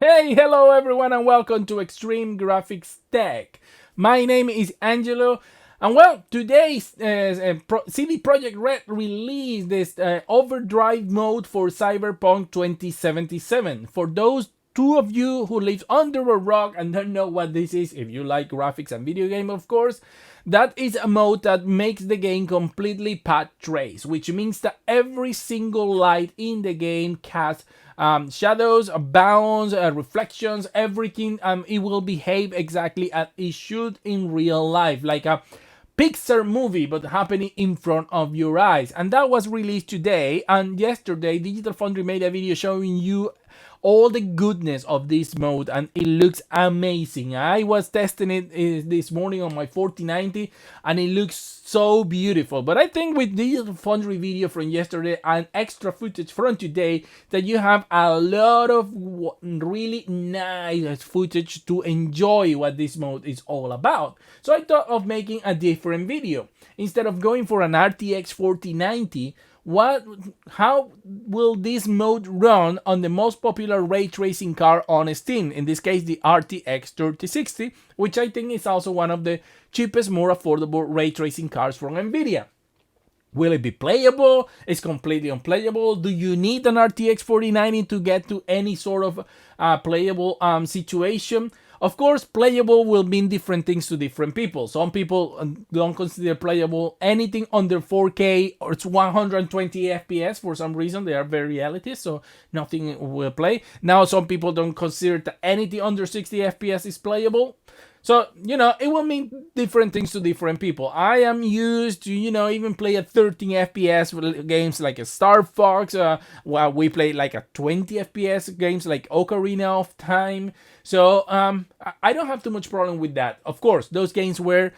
Hey, hello everyone, and welcome to Extreme Graphics Tech. My name is Angelo, and well, today's CD Projekt Red released this Overdrive mode for Cyberpunk 2077. For those two of you who live under a rock and don't know what this is, if you like graphics and video game, of course, that is a mode that makes the game completely path trace, which means that every single light in the game casts shadows, bounds, reflections, everything. It will behave exactly as it should in real life, like a Pixar movie, but happening in front of your eyes. And that was released today. And yesterday, Digital Foundry made a video showing you all the goodness of this mode, and it looks amazing. I was testing it this morning on my 4090, and it looks so beautiful. But I think with Digital Foundry video from yesterday and extra footage from today, that you have a lot of really nice footage to enjoy what this mode is all about. So I thought of making a different video. Instead of going for an RTX 4090, how will this mode run on the most popular ray tracing car on Steam, in this case the RTX 3060, which I think is also one of the cheapest, more affordable ray tracing cars from Nvidia. Will it be playable? It's completely unplayable. Do you need an RTX 4090 to get to any sort of playable situation? Of course, playable will mean different things to different people. Some people don't consider playable anything under 4K or it's 120 FPS for some reason. They are very elitist, so nothing will play. Now, some people don't consider that anything under 60 FPS is playable. So, it will mean different things to different people. I am used to, even play at 13 FPS games like a Star Fox, while we play like a 20 FPS games like Ocarina of Time. So, I don't have too much problem with that. Of course, those games were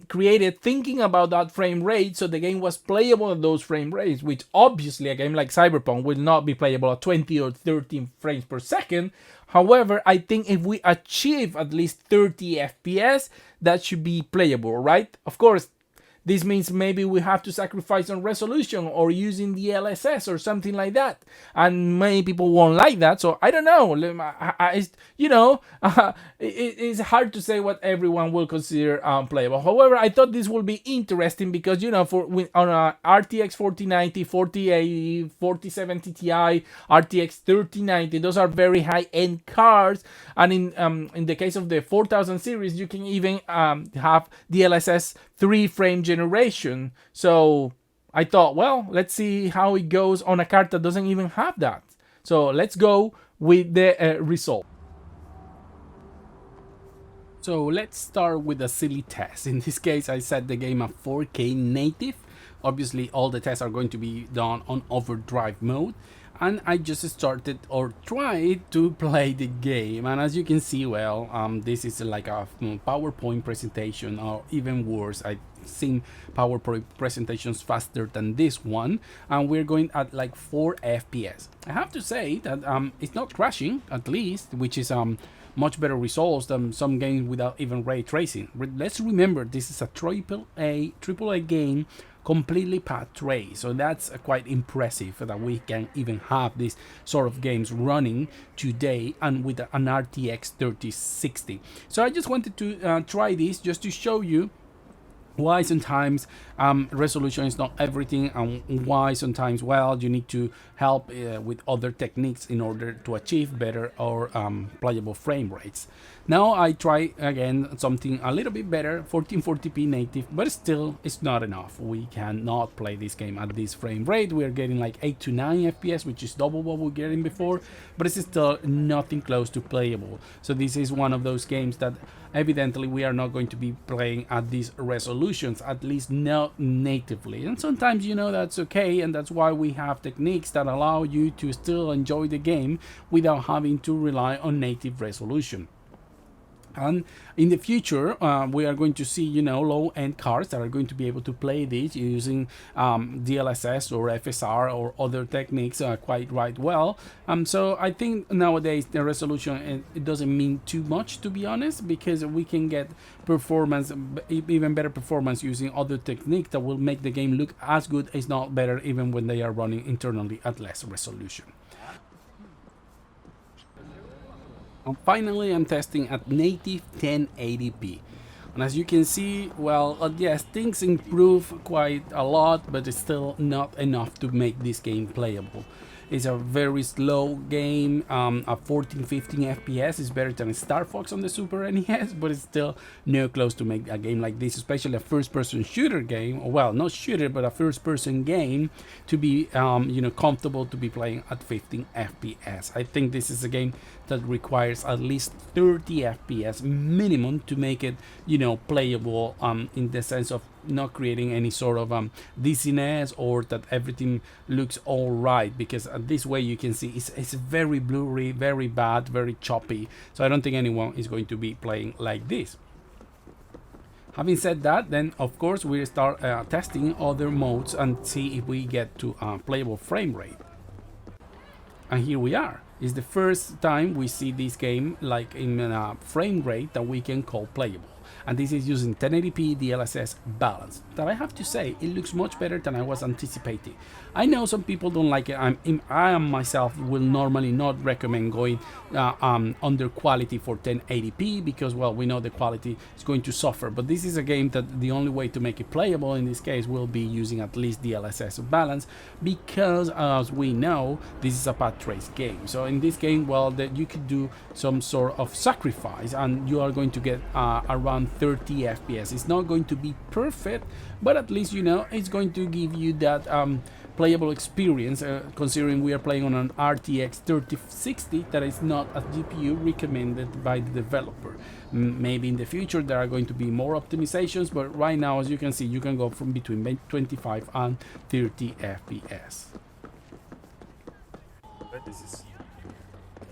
created thinking about that frame rate, so the game was playable at those frame rates, which obviously a game like Cyberpunk will not be playable at 20 or 13 frames per second. However, I think if we achieve at least 30 FPS, that should be playable, right? Of course, this means maybe we have to sacrifice on resolution or using the DLSS or something like that. And many people won't like that, so I don't know. It's hard to say what everyone will consider playable. However, I thought this would be interesting because, on a RTX 4090, 4080, 4070 Ti, RTX 3090, those are very high-end cards. And in the case of the 4000 series, you can even have DLSS 3-frame generation. So I thought, well, let's see how it goes on a card that doesn't even have that. So let's go with the result. So let's start with a silly test. In this case, I set the game at 4K native. Obviously, all the tests are going to be done on Overdrive mode. And I just started or tried to play the game, and as you can see, well, this is like a PowerPoint presentation, or even worse. I've seen PowerPoint presentations faster than this one, and we're going at like 4 FPS. I have to say that it's not crashing, at least, which is much better results than some games without even ray tracing. Let's remember, this is a AAA game, completely path trace, so that's quite impressive that we can even have these sort of games running today and with an RTX 3060. So I just wanted to try this just to show you why sometimes resolution is not everything, and why sometimes, well, you need to help with other techniques in order to achieve better or playable frame rates. Now I try again something a little bit better, 1440p native, but still it's not enough. We cannot play this game at this frame rate. We're getting like 8 to 9 FPS, which is double what we were getting before, but it's still nothing close to playable. So this is one of those games that evidently we are not going to be playing at these resolutions, at least not natively. And sometimes, that's okay, and that's why we have techniques that allow you to still enjoy the game without having to rely on native resolution. And in the future, we are going to see, low-end cards that are going to be able to play this using DLSS or FSR or other techniques quite right well. So I think nowadays the resolution, it doesn't mean too much, to be honest, because we can get performance, even better performance using other techniques that will make the game look as good, if not better, even when they are running internally at less resolution. And finally, I'm testing at native 1080p. And as you can see, well, yes, things improve quite a lot, but it's still not enough to make this game playable. It's a very slow game. A 14, 15 FPS is better than Star Fox on the Super NES, but it's still no close to make a game like this, especially a first-person shooter game. Well, not shooter, but a first-person game to be, comfortable to be playing at 15 FPS. I think this is a game that requires at least 30 FPS minimum to make it, playable. In the sense of not creating any sort of dizziness, or that everything looks all right, because this way you can see it's very blurry, very bad, very choppy. So I don't think anyone is going to be playing like this. Having said that, then of course we start testing other modes and see if we get to playable frame rate. And here we are. It's the first time we see this game like in a frame rate that we can call playable. And this is using 1080p DLSS balance. That I have to say, it looks much better than I was anticipating. I know some people don't like it. I am myself will normally not recommend going under quality for 1080p because, well, we know the quality is going to suffer. But this is a game that the only way to make it playable in this case will be using at least DLSS balance, because as we know, this is a path trace game. So in this game, well, that you could do some sort of sacrifice, and you are going to get around 30 FPS. It's not going to be perfect, but at least it's going to give you that playable experience, considering we are playing on an RTX 3060 that is not a GPU recommended by the developer. Maybe in the future there are going to be more optimizations, but right now, as you can see, you can go from between 25 and 30 FPS.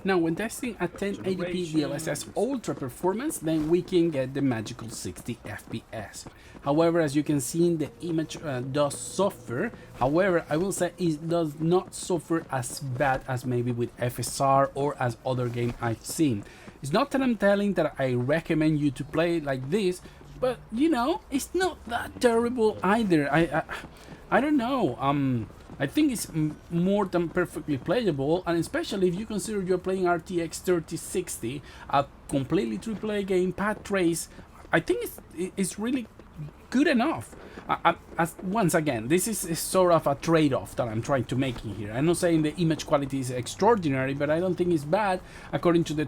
Now, when testing at 1080p DLSS Ultra Performance, then we can get the magical 60 FPS. However, as you can see, the image does suffer. However, I will say it does not suffer as bad as maybe with FSR or as other games I've seen. It's not that I'm telling that I recommend you to play like this, but it's not that terrible either. I don't know. I think it's more than perfectly playable, and especially if you consider you're playing RTX 3060, a completely AAA game, path trace. I think it's really good enough. As once again, this is sort of a trade-off that I'm trying to make here. I'm not saying the image quality is extraordinary, but I don't think it's bad according to the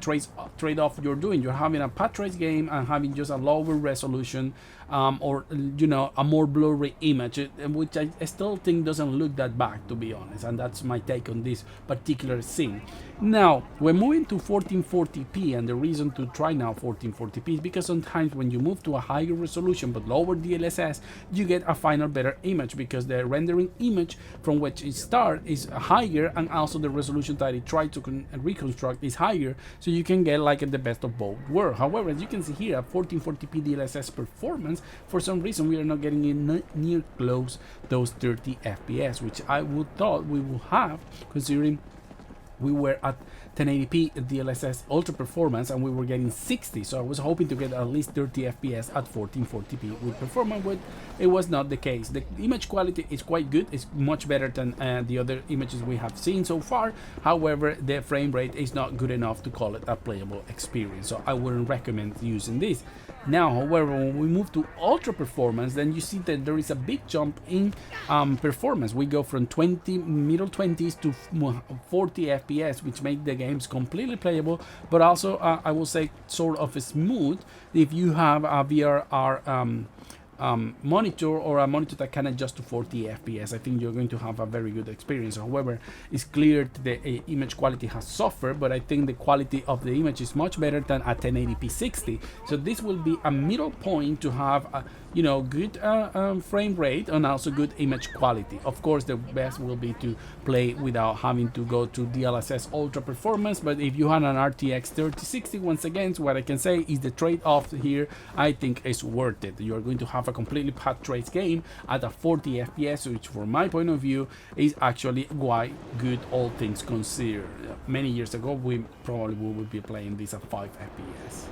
trade-off you're doing. You're having a path trace game and having just a lower resolution, or a more blurry image, which I still think doesn't look that bad, to be honest. And that's my take on this particular scene. Now we're moving to 1440p, and the reason to try now 1440p is because sometimes when you move to a higher resolution but lower DLSS, you get a final better image, because the rendering image from which it starts is higher, and also the resolution that it tried to reconstruct is higher, so you can get like the best of both worlds. However, as you can see here at 1440p DLSS performance, for some reason we are not getting in near close those 30 FPS, which I would thought we would have, considering we were at 1080p DLSS Ultra Performance and we were getting 60, so I was hoping to get at least 30 FPS at 1440p with performance, but it was not the case. The image quality is quite good, it's much better than the other images we have seen so far. However, the frame rate is not good enough to call it a playable experience, so I wouldn't recommend using this. Now, however, when we move to Ultra Performance, then you see that there is a big jump in performance. We go from middle 20s to 40 FPS, which make the games completely playable, but also I will say sort of smooth if you have a VRR monitor, or a monitor that can adjust to 40 FPS. I think you're going to have a very good experience. However, it's clear the image quality has suffered, but I think the quality of the image is much better than a 1080p 60. So this will be a middle point to have a good frame rate and also good image quality. Of course, the best will be to play without having to go to DLSS Ultra Performance, but if you have an RTX 3060, once again, what I can say is the trade-off here I think is worth it. You're going to have a completely path trace game at a 40 FPS, which from my point of view is actually quite good, all things considered. Many years ago we probably would be playing this at 5 FPS.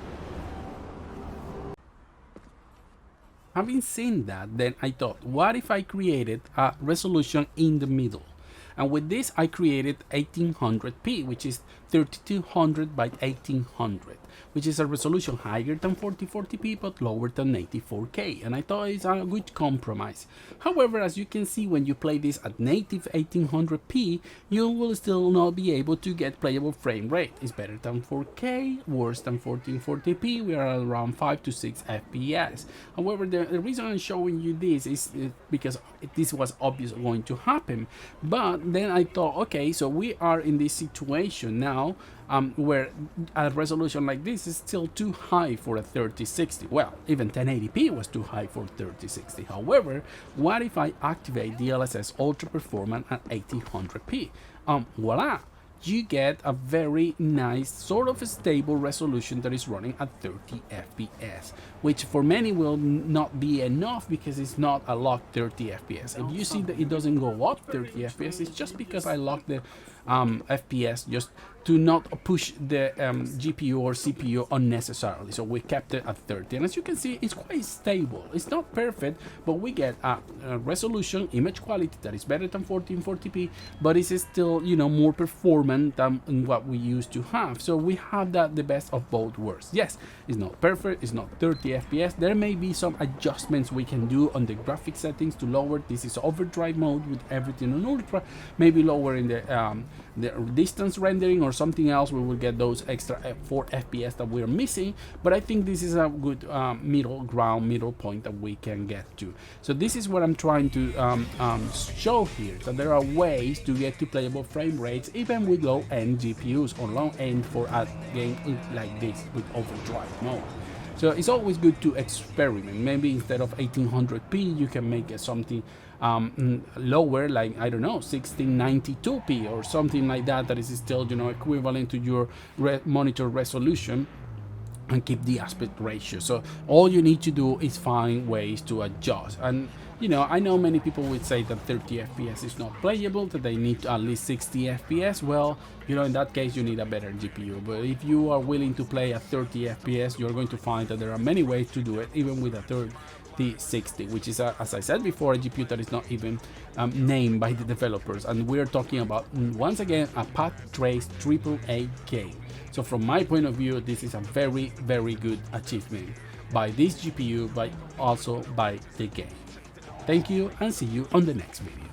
Having seen that, then I thought, what if I created a resolution in the middle? And with this I created 1800p, which is 3200 by 1800, which is a resolution higher than 4040p but lower than 84K, and I thought it's a good compromise. However, as you can see, when you play this at native 1800p, you will still not be able to get playable frame rate. It's better than 4K, worse than 1440p. We are around 5 to 6 FPS. However, the reason I'm showing you this is because this was obviously going to happen. But then I thought, okay, so we are in this situation now where a resolution like this is still too high for a 3060. Well, even 1080p was too high for 3060. However, what if I activate DLSS Ultra Performance at 1800p? Voila! You get a very nice, sort of stable resolution that is running at 30 FPS, which for many will not be enough because it's not a locked 30 FPS. If you see that it doesn't go up 30 FPS, it's just because I locked the FPS just to not push the GPU or CPU unnecessarily. So we kept it at 30, and as you can see, it's quite stable. It's not perfect, but we get a resolution, image quality that is better than 1440p, but it's still, you know, more performant than what we used to have. So we have that, the best of both worlds. Yes, it's not perfect, it's not 30 FPS. There may be some adjustments we can do on the graphic settings to lower. This is overdrive mode with everything on ultra, maybe lower in the distance rendering or something else. We will get those extra 4 FPS that we're missing, but I think this is a good middle point that we can get to. So this is what I'm trying to show here, that there are ways to get to playable frame rates even with low-end GPUs or low-end for a game like this with overdrive mode. So it's always good to experiment. Maybe instead of 1800p you can make something lower, like, I don't know, 1692p or something like that, that is still, you know, equivalent to your monitor resolution, and keep the aspect ratio. So all you need to do is find ways to adjust. And you know, I know many people would say that 30 FPS is not playable, that they need at least 60 FPS. Well, you know, in that case you need a better GPU. But if you are willing to play at 30 FPS, you're going to find that there are many ways to do it, even with a 3060, which is, as I said before, a GPU that is not even named by the developers. And we're talking about, once again, a path trace AAA game. So from my point of view, this is a very, very good achievement by this GPU, but also by the game. Thank you, and see you on the next video.